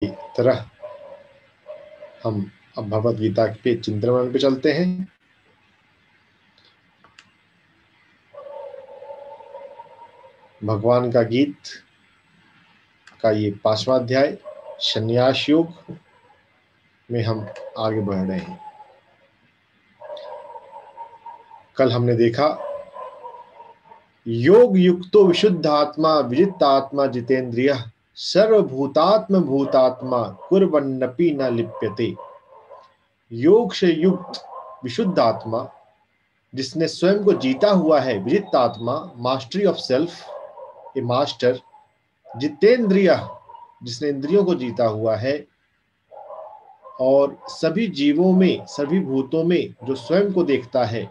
तरह हम अब भगवद गीता पे चिंतन पे चलते हैं। भगवान का गीत का ये 5वां अध्याय संन्यास योग में हम आगे बढ़ रहे हैं। कल हमने देखा योग युक्तो विशुद्ध आत्मा विजित आत्मा जितेंद्रिय सर्वभूतात्म भूतात्मा कुर्वन्नपि न लिप्यते। योग से युक्त विशुद्ध आत्मा जिसने स्वयं को जीता हुआ है, विजित आत्मा mastery of self, a master, जितेंद्रिय जिसने इंद्रियों को जीता हुआ है और सभी जीवों में सभी भूतों में जो स्वयं को देखता है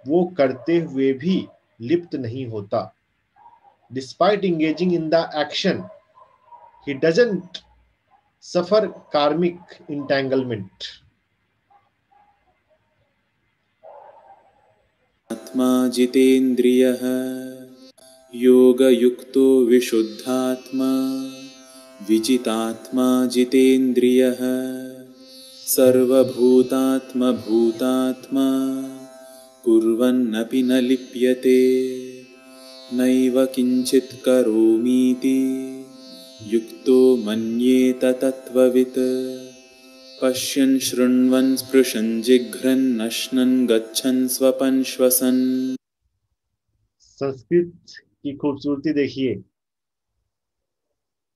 वो करते हुए भी लिप्त नहीं होता। Despite engaging in the action, he doesn't suffer karmic entanglement. आत्मा जितेन्द्रियः योगयुक्तो विशुद्धात्मा विजितात्मा जितेन्द्रियः सर्वभूतात्म भूतात्मा कुर्वन्नपि न लिप्यते नैव किञ्चित् करोमीति युक्तो मन्येत तत्त्ववित् पश्यन् शृण्वन् स्पृशन् जिघ्रन् नश्नन् गच्छन् स्वपन् श्वसन्। संस्कृत की खूबसूरती देखिए,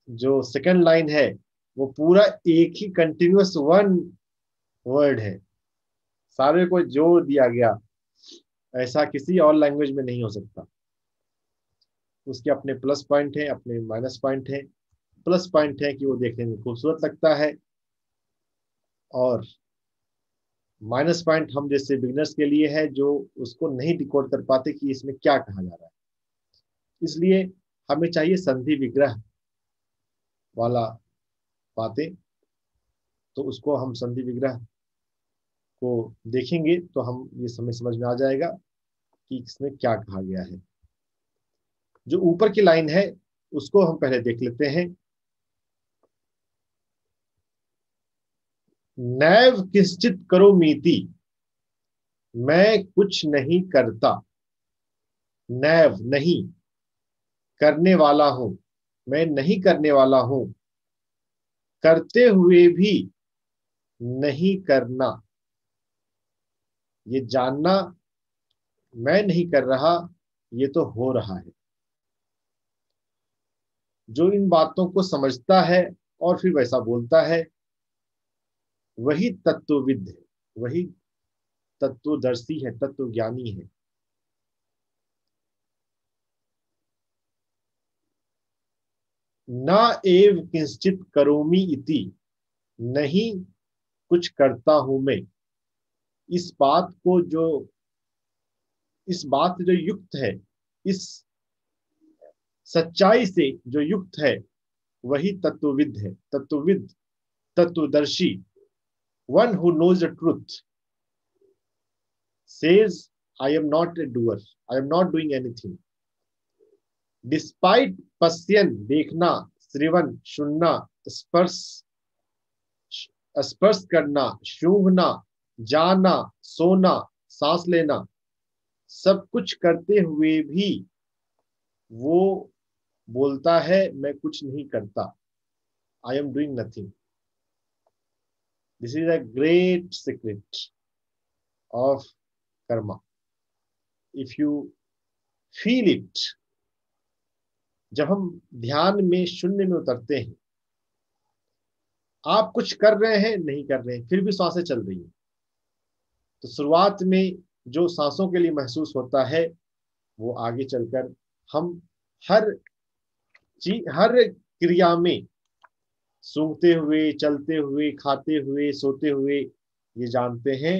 जो सेकंड लाइन है वो पूरा एक ही कंटिन्यूअस वन वर्ड है, सारे को जोड़ दिया गया, ऐसा किसी और लैंग्वेज में नहीं हो सकता। उसके अपने प्लस पॉइंट है, अपने माइनस पॉइंट है। प्लस पॉइंट है कि वो देखने में खूबसूरत लगता है, और माइनस पॉइंट हम जैसे बिगिनर्स के लिए है जो उसको नहीं डिकोड कर पाते कि इसमें क्या कहा जा रहा है। इसलिए हमें चाहिए संधि विग्रह वाला बातें, तो उसको हम संधि विग्रह को देखेंगे तो हम ये समझ में आ जाएगा कि इसमें क्या कहा गया है। जो ऊपर की लाइन है उसको हम पहले देख लेते हैं। नैव किंचित करोमीति, मैं कुछ नहीं करता। नैव नहीं, करने वाला हूं, मैं नहीं करने वाला हूं, करते हुए भी नहीं करना। ये जानना मैं नहीं कर रहा, ये तो हो रहा है। जो इन बातों को समझता है और फिर वैसा बोलता है वही तत्वविद है, वही तत्वदर्शी है, तत्वज्ञानी है। ना एव किंचित करोमि इति, नहीं कुछ करता हूं मैं। इस बात को जो इस बात से जो युक्त है, इस सच्चाई से जो युक्त है वही तत्वविद है। तत्वविद, तत्वदर्शी, one who knows the truth says I am not a doer, I am not doing anything. Despite पश्यन, देखना, श्रवण, सुनना, स्पर्श, स्पर्श करना, सूंघना, जाना, सोना, सांस लेना, सब कुछ करते हुए भी वो बोलता है मैं कुछ नहीं करता। I am doing nothing. This is a great secret of Karma. If you feel it, जब हम ध्यान में शून्य में उतरते हैं, आप कुछ कर रहे हैं नहीं कर रहे हैं फिर भी सांसें चल रही हैं, तो शुरुआत में जो सांसों के लिए महसूस होता है वो आगे चलकर हम हर चीज, हर क्रिया में, सूंघते हुए, चलते हुए, खाते हुए, सोते हुए ये जानते हैं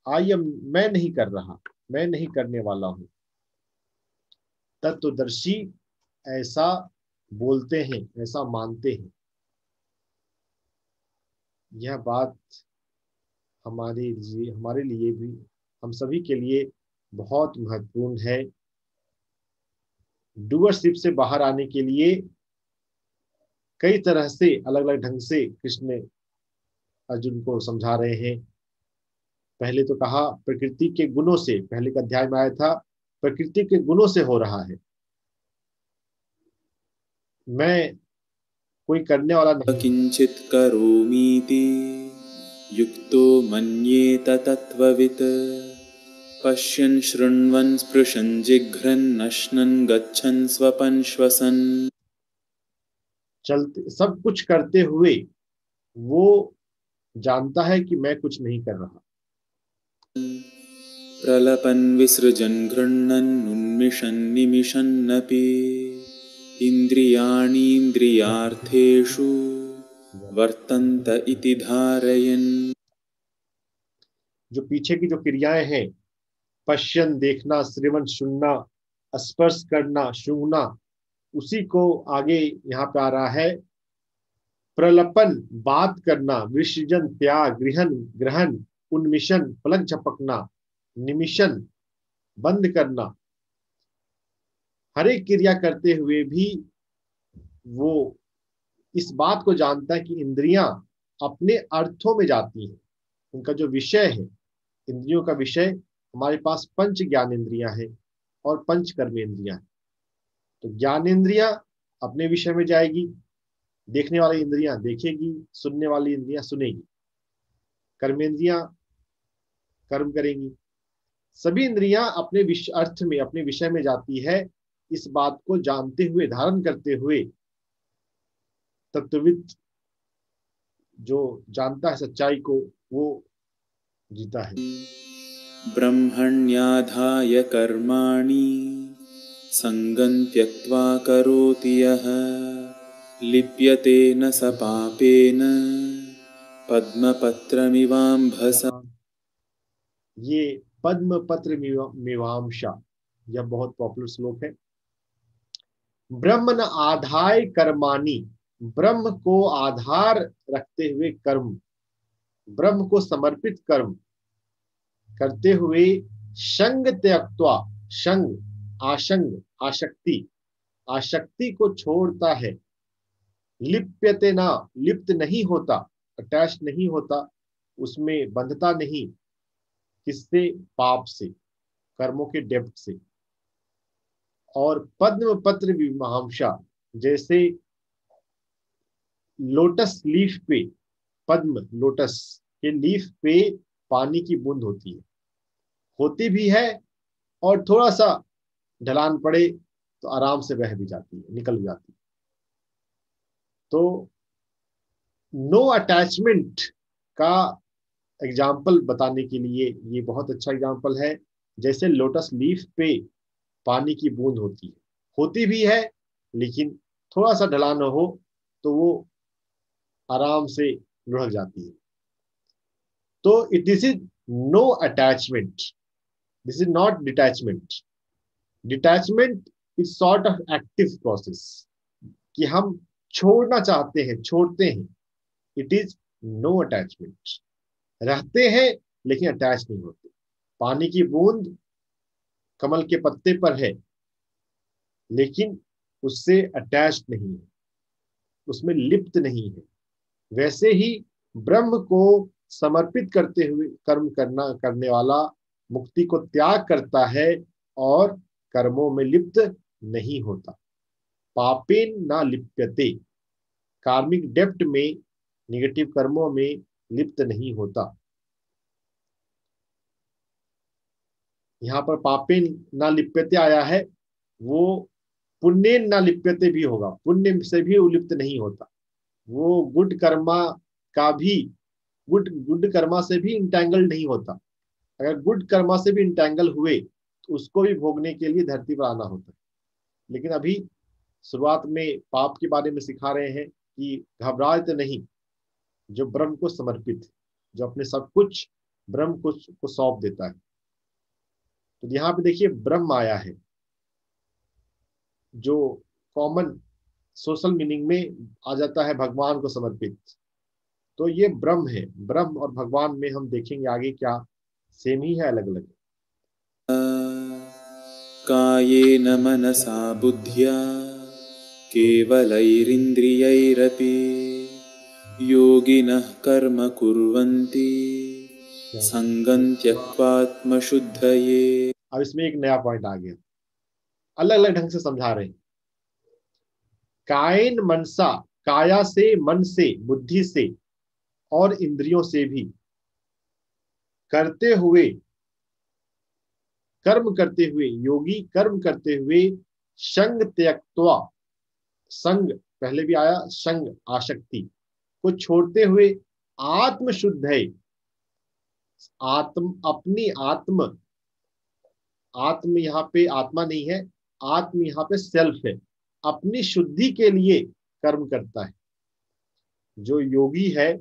आई एम, मैं नहीं कर रहा, मैं नहीं करने वाला हूं। तत्वदर्शी ऐसा बोलते हैं, ऐसा मानते हैं। यह बात हमारे लिए भी, हम सभी के लिए बहुत महत्वपूर्ण है। डूअरशिप से बाहर आने के लिए कई तरह से अलग अलग ढंग से कृष्ण अर्जुन को समझा रहे हैं। पहले तो कहा प्रकृति के गुणों से, पहले के अध्याय में आया था प्रकृति के गुणों से हो रहा है, मैं कोई करने वाला नहीं। किंचित करोमीति युक्तो मन्येत तत्त्ववित् पश्यन् शृण्वन् स्पृशन् जिघ्रन् अश्नन् गच्छन् स्वपन् श्वसन्। चलते सब कुछ करते हुए वो जानता है कि मैं कुछ नहीं कर रहा। प्रलपन् विसृजन् गृह्णन् उन्मिषन् निमिषन्नपि इन्द्रियाणीन्द्रियार्थेषु वर्तन्त इति धारयन्। जो पीछे की जो क्रियाएं हैं, पश्यन देखना, श्रवण सुनना, स्पर्श करना, सूंघना, उसी को आगे यहाँ पे आ रहा है। प्रलपन बात करना, विसर्जन त्याग, गृहण ग्रहण, उन्मिशन पलक झपकना, निमिशन बंद करना, हर एक क्रिया करते हुए भी वो इस बात को जानता है कि इंद्रियां अपने अर्थों में जाती हैं। उनका जो विषय है, इंद्रियों का विषय, हमारे पास पंच ज्ञानेंद्रियां हैं और पंच कर्मेंद्रियां हैं। तो ज्ञानेंद्रियां अपने विषय में जाएगी, देखने वाली इंद्रियां देखेगी, सुनने वाली इंद्रियां सुनेगी, कर्मेंद्रियां कर्म करेंगी। सभी इंद्रियां अपने अर्थ में, अपने विषय में जाती है। इस बात को जानते हुए, धारण करते हुए तत्वविद जो जानता है सच्चाई को, वो जीता है। ब्रह्मण्याधाय कर्माणि संगं त्यक्त्वा करोति यः लिप्यते न स पापेन पद्मपत्रमिवाम्भसा। ये पद्मपत्र मीमांसा, यह बहुत पॉपुलर श्लोक है। ब्रह्म न आधाय कर्माणि, ब्रह्म को आधार रखते हुए कर्म, ब्रह्म को समर्पित कर्म करते हुए, संग त्यक्त्वा, संग आसंग आसक्ति, आसक्ति को छोड़ता है। लिप्यते ना, लिप्त नहीं होता, अटैच नहीं होता, उसमें बंधता नहीं। किससे? पाप से, कर्मों के डेप्थ से। और पद्म पत्र विमहांसा, जैसे लोटस लीफ पे, पद्म लोटस के लीफ पे पानी की बूंद होती भी है, और थोड़ा सा ढलान पड़े तो आराम से बह भी जाती है, निकल भी जाती है। तो नो अटैचमेंट का एग्जाम्पल बताने के लिए ये बहुत अच्छा एग्जाम्पल है। जैसे लोटस लीफ पे पानी की बूंद होती भी है, लेकिन थोड़ा सा ढलान हो तो वो आराम से लुढ़क जाती है। तो this is no attachment, this is not detachment. Detachment is sort of active process, कि हम छोड़ना चाहते हैं, छोड़ते हैं। इट इज नो अटैचमेंट, रहते हैं लेकिन अटैच नहीं होते। पानी की बूंद कमल के पत्ते पर है, लेकिन उससे अटैच नहीं है, उसमें लिप्त नहीं है। वैसे ही ब्रह्म को समर्पित करते हुए कर्म करने वाला मुक्ति को त्याग करता है और कर्मों में लिप्त नहीं होता। पापेन ना लिप्यते, कार्मिक डेप्थ में, निगेटिव कर्मों में लिप्त नहीं होता। यहाँ पर पापेन ना लिप्यते आया है, वो पुण्य ना लिप्यते भी होगा, पुण्य से भी उलिप्त नहीं होता। वो गुड कर्मा का भी, गुड गुड कर्मा से भी इंटैंगल नहीं होता। अगर गुड कर्मा से भी इंटैंगल हुए तो उसको भी भोगने के लिए धरती पर आना होता है। लेकिन अभी शुरुआत में पाप के बारे में सिखा रहे हैं कि घबराते नहीं, जो ब्रह्म को समर्पित, जो अपने सब कुछ ब्रह्म को सौंप देता है। तो यहाँ पे देखिए ब्रह्म आया है, जो कॉमन सोशल मीनिंग में आ जाता है भगवान को समर्पित। तो ये ब्रह्म है। ब्रह्म और भगवान में हम देखेंगे आगे क्या सेम ही है, अलग अलग। कायेन मनसा बुद्ध्या केवलैरिन्द्रियैरपि योगिनः कर्म कुर्वन्ति संगं त्यक्त्वात्मशुद्धये। अब इसमें एक नया पॉइंट आ गया, अलग अलग ढंग से समझा रहे हैं। कायन मनसा, काया से, मन से, बुद्धि से और इंद्रियों से भी करते हुए, कर्म करते हुए, योगी कर्म करते हुए संग त्यक्त्वा, संग पहले भी आया, संग आसक्ति को छोड़ते हुए आत्म शुद्ध है, आत्म अपनी आत्म, आत्म यहाँ पे आत्मा नहीं है, आत्म यहाँ पे सेल्फ है, अपनी शुद्धि के लिए कर्म करता है। जो योगी है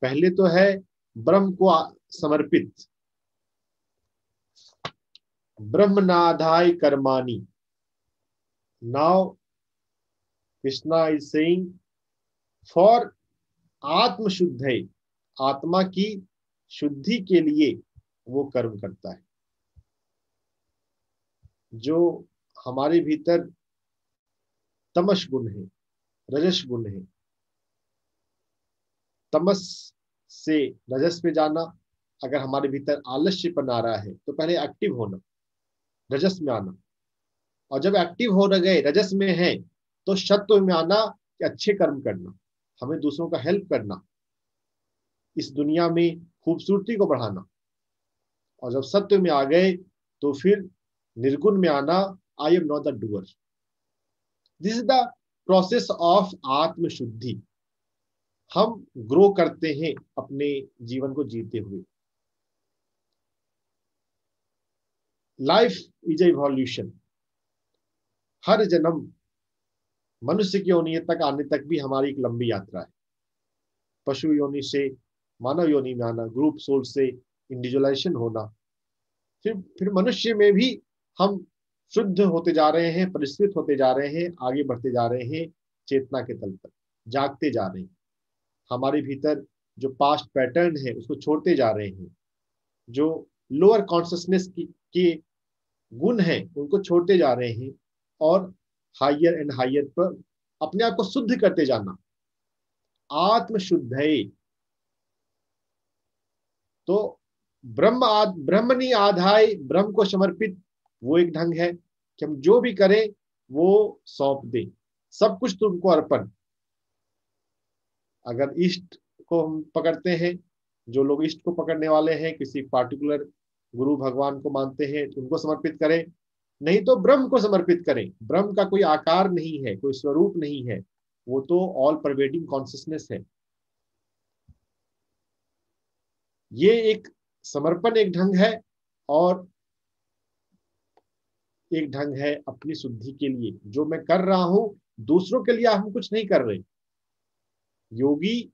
पहले तो है ब्रह्म को समर्पित, ब्रह्मनाधाय कर्माणि। Now Krishna is saying for आत्म शुद्ध है, आत्मा की शुद्धि के लिए वो कर्म करता है। जो हमारे भीतर तमस गुण है, रजस गुण है, तमस से रजस पे जाना, अगर हमारे भीतर आलस्यपन आ रहा है तो पहले एक्टिव होना, रजस में आना, और जब एक्टिव हो गए रजस में है तो सत्व में आना कि अच्छे कर्म करना, हमें दूसरों का हेल्प करना, इस दुनिया में खूबसूरती को बढ़ाना। और जब सत्व में आ गए तो फिर निर्गुण में आना, I am not the doer. This is the process of आत्मशुद्धि। हम ग्रो करते हैं अपने जीवन को जीते हुए। Life is a evolution. हर जन्म मनुष्य की योनि तक आने तक भी हमारी एक लंबी यात्रा है। पशु योनि से मानव योनि में आना, ग्रुप सोल से इंडिविजुअलाइजेशन होना, फिर मनुष्य में भी हम शुद्ध होते जा रहे हैं, परिष्कृत होते जा रहे हैं, आगे बढ़ते जा रहे हैं, चेतना के तल तक जागते जा रहे हैं। हमारे भीतर जो पास्ट पैटर्न है उसको छोड़ते जा रहे हैं, जो लोअर कॉन्शियसनेस के गुण हैं उनको छोड़ते जा रहे हैं, और हायर एंड हायर पर अपने आप को शुद्ध करते जाना, आत्म शुद्ध है। तो ब्रह्मणी आधाय, ब्रह्म को समर्पित, वो एक ढंग है कि हम जो भी करें वो सौंप दें, सब कुछ तुमको अर्पण। अगर इष्ट को हम पकड़ते हैं, जो लोग इष्ट को पकड़ने वाले हैं, किसी पार्टिकुलर गुरु भगवान को मानते हैं तो उनको समर्पित करें, नहीं तो ब्रह्म को समर्पित करें। ब्रह्म का कोई आकार नहीं है, कोई स्वरूप नहीं है, वो तो ऑल परवेडिंग कॉन्शियसनेस है। ये एक समर्पण एक ढंग है, और एक ढंग है अपनी शुद्धि के लिए। जो मैं कर रहा हूं दूसरों के लिए हम कुछ नहीं कर रहे। योगी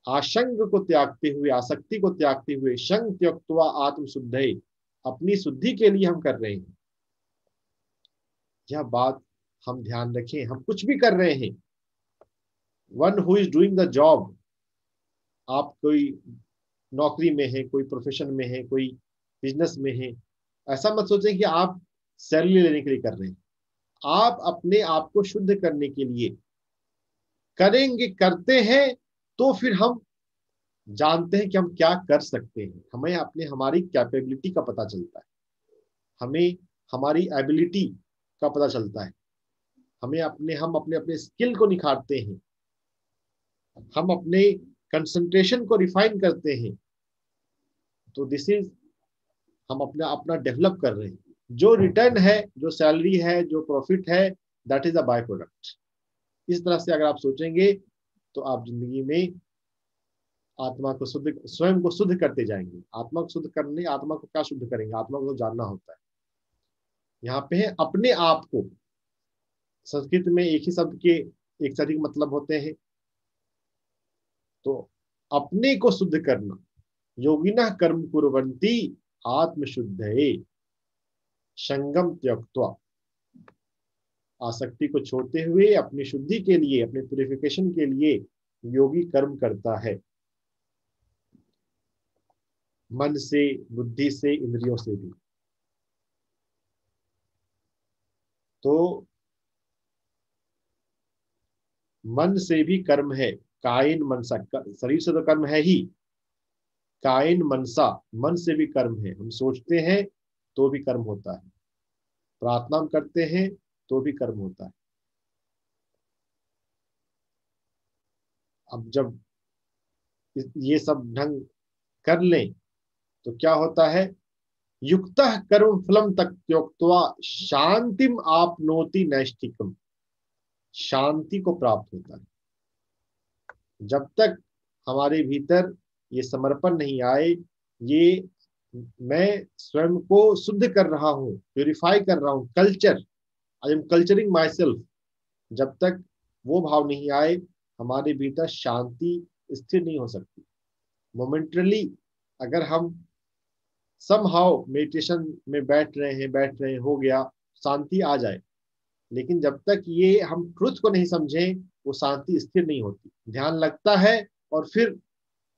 आसंग को त्यागते हुए, आसक्ति को त्यागते हुए, संग त्यक्त्वा आत्म शुद्ध, अपनी शुद्धि के लिए हम कर रहे हैं। यह बात हम ध्यान रखें। हम कुछ भी कर रहे हैं, one who is doing the job, आप कोई नौकरी में है, कोई प्रोफेशन में है, कोई बिजनेस में है, ऐसा मत सोचें कि आप सैलरी लेने के लिए कर रहे हैं। आप अपने आप को शुद्ध करने के लिए करेंगे, करते हैं, तो फिर हम जानते हैं कि हम क्या कर सकते हैं। हमें अपने हमारी कैपेबिलिटी का पता चलता है, हमें हमारी एबिलिटी का पता चलता है, हम अपने अपने स्किल को निखारते हैं, हम अपने कंसंट्रेशन को रिफाइन करते हैं। तो दिस इज, हम अपना अपना डेवलप कर रहे हैं। जो रिटर्न है, जो सैलरी है, जो प्रॉफिट है, that is a by product. इस तरह से अगर आप सोचेंगे तो आप जिंदगी में आत्मा को शुद्ध, स्वयं को शुद्ध करते जाएंगे। आत्मा को शुद्ध करने, आत्मा को क्या शुद्ध करेंगे, आत्मा को तो जानना होता है। यहाँ पे है अपने आप को। संस्कृत में एक ही शब्द के एक से अधिक मतलब होते हैं, तो अपने को शुद्ध करना, योगिनः कर्म कुर्वन्ति आत्मशुद्धये संगम त्यक्त्वा, आसक्ति को छोड़ते हुए अपनी शुद्धि के लिए, अपने प्यूरिफिकेशन के लिए योगी कर्म करता है, मन से, बुद्धि से, इंद्रियों से भी। तो मन से भी कर्म है, कायेन मनसा, शरीर से तो कर्म है ही, कायेन मनसा, मन से भी कर्म है। हम सोचते हैं तो भी कर्म होता है, प्रार्थना हम करते हैं तो भी कर्म होता है। अब जब ये सब ढंग कर लें तो क्या होता है, युक्तः कर्म फलम तक त्यक्त्वा शांतिम आपनोति नैष्ठिकम, शांति को प्राप्त होता है। जब तक हमारे भीतर ये समर्पण नहीं आए, ये मैं स्वयं को शुद्ध कर रहा हूँ, प्यूरिफाई कर रहा हूँ, culture, I am culturing my self, जब तक वो भाव नहीं आए, हमारे भीतर शांति स्थिर नहीं हो सकती। मोमेंटरली अगर हम समहाउ मेडिटेशन में बैठ रहे हैं, हो गया, शांति आ जाए, लेकिन जब तक ये हम ट्रुथ को नहीं समझें, वो शांति स्थिर नहीं होती। ध्यान लगता है और फिर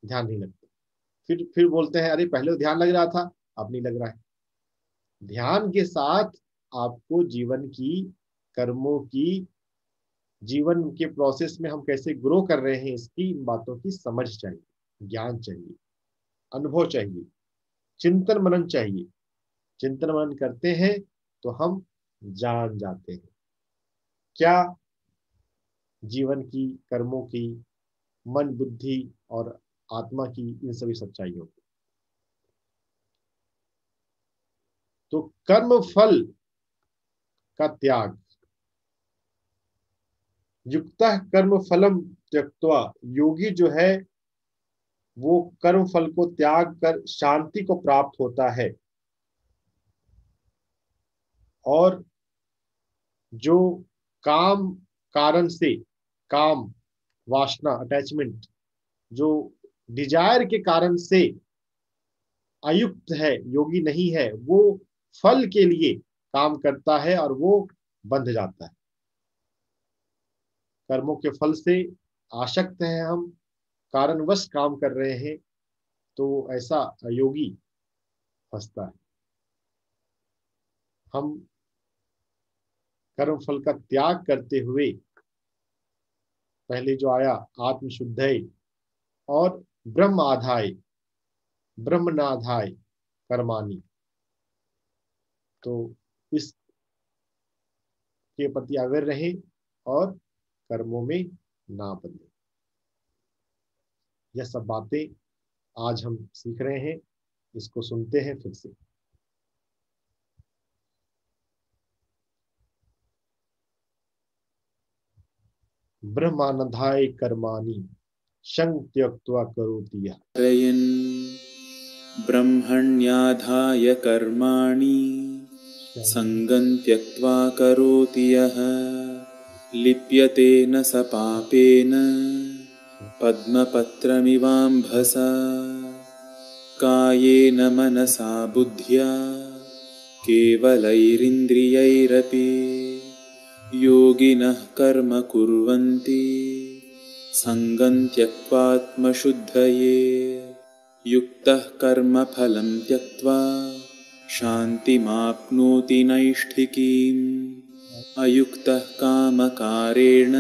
ध्यान नहीं लगता, फिर बोलते हैं अरे पहले तो ध्यान लग रहा था, अब नहीं लग रहा है। ध्यान के साथ आपको जीवन की, कर्मों की, जीवन के प्रोसेस में हम कैसे ग्रो कर रहे हैं, इसकी, इन बातों की समझ चाहिए, ज्ञान चाहिए, अनुभव चाहिए, चिंतन मनन चाहिए। चिंतन मनन करते हैं तो हम जान जाते हैं क्या जीवन की, कर्मों की, मन बुद्धि और आत्मा की इन सभी सच्चाइयों को। तो कर्म फल का त्याग, युक्तः कर्म फलम त्यक्त्वा, योगी जो है वो कर्म फल को त्याग कर शांति को प्राप्त होता है। और जो काम कारण से, काम वासना अटैचमेंट, जो डिजायर के कारण से अयुक्त है, योगी नहीं है, वो फल के लिए काम करता है और वो बंध जाता है। कर्मों के फल से आसक्त हैं हम, कारणवश काम कर रहे हैं, तो ऐसा योगी फंसता है। हम कर्म फल का त्याग करते हुए, पहले जो आया आत्मशुद्धय और ब्रह्म आधाय, ब्रह्मनाधाय कर्माणि, तो इसके प्रति अवेयर रहें और कर्मों में ना बदलें। यह सब बातें आज हम सीख रहे हैं, इसको सुनते हैं फिर से। ब्रह्मानंदाय कर्माणि शं त्यक्त्वा करोति यः, कारयन् ब्रह्मण्याधाय कर्माणि सङ्गं त्यक्त्वा करोति यः लिप्यते न स पापेन पद्मपत्रमिवाम्भसा कायेन मनसा बुद्ध्या केवलैरिन्द्रियैरपि योगिनः कर्म कुर्वन्ति सङ्गं त्यक्त्वात्मशुद्धये युक्तः कर्मफलं त्यक्त्वा शान्तिमाप्नोति नैष्ठिकीम् अयुक्तः कामकारेण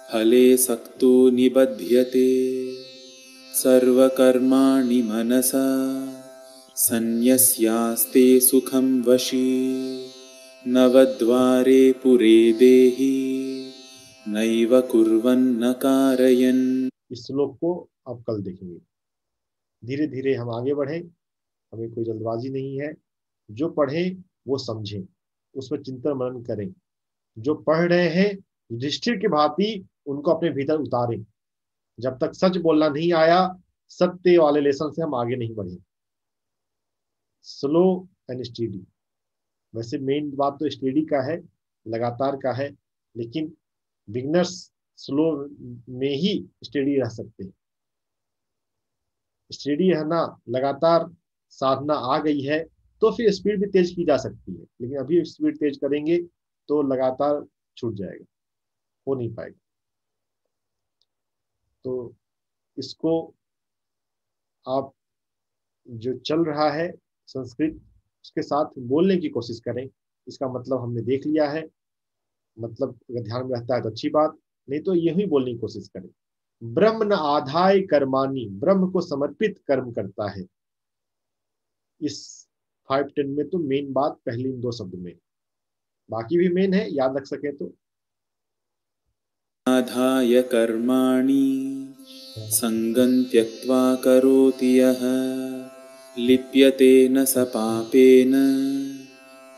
फले सक्तो निबध्यते सर्वकर्माणि मनसा सन्न्यस्यास्ते सुखं वशी नवद्वारे पुरे देहि नैव कुर्वन्न कारयन्। इस श्लोक को आप कल देखेंगे। धीरे धीरे हम आगे बढ़ें, हमें कोई जल्दबाजी नहीं है। जो पढ़ें वो समझें, उसमें चिंतन मनन करें। जो पढ़ रहे हैं युधिष्ठिर की भांति उनको अपने भीतर उतारें। जब तक सच बोलना नहीं आया, सत्य वाले लेसन से हम आगे नहीं बढ़े। स्लो एंड स्टेडी, वैसे मेन बात तो स्टेडी का है, लगातार का है, लेकिन बिगनर्स स्लो में ही स्टेडी रह सकते हैं। स्टेडी है ना, लगातार साधना आ गई है तो फिर स्पीड भी तेज की जा सकती है, लेकिन अभी स्पीड तेज करेंगे तो लगातार छूट जाएगा, हो नहीं पाएगा। तो इसको आप, जो चल रहा है संस्कृत, उसके साथ बोलने की कोशिश करें। इसका मतलब हमने देख लिया है, मतलब अगर ध्यान में रहता है तो अच्छी बात, नहीं तो यही बोलने की कोशिश करें, ब्रह्म न आधाय कर्माणी, ब्रह्म को समर्पित कर्म करता है। इस 5-10 में तो मेन बात पहले इन 2 शब्द में, बाकी भी मेन है, याद रख सके तो। आधाय कर्माणि सङ्गं त्यक्त्वा करोति यः लिप्यते न स पापेन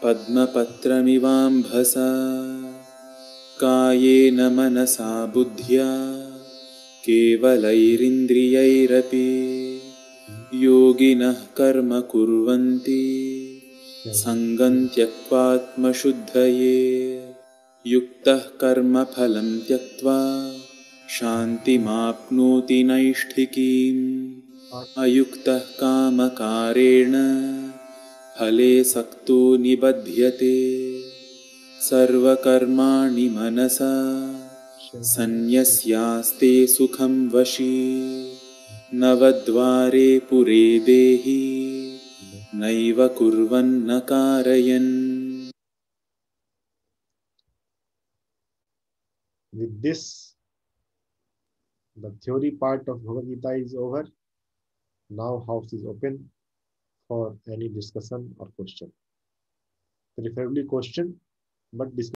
पद्मपत्रमिवाम्भसा कायेन मनसा बुद्ध्या केवलैरिन्द्रियैरपि योगिनः कर्म कुर्वन्ति सङ्गं त्यक्त्वात्मशुद्धये युक्तः कर्मफलं त्यक्त्वा शान्तिमाप्नोति नैष्ठिकीम् अयुक्तः कामकारेण फले सक्तो निबध्यते सर्वकर्माणि मनसा सन्न्यस्यास्ते सुखं वशी नवद्वारे पुरे देहि नैव कुर्वन्न कारयन्। With this, the theory part of Bhagavad Gita is over. Now house is open for any discussion or question. Preferably question, but discussion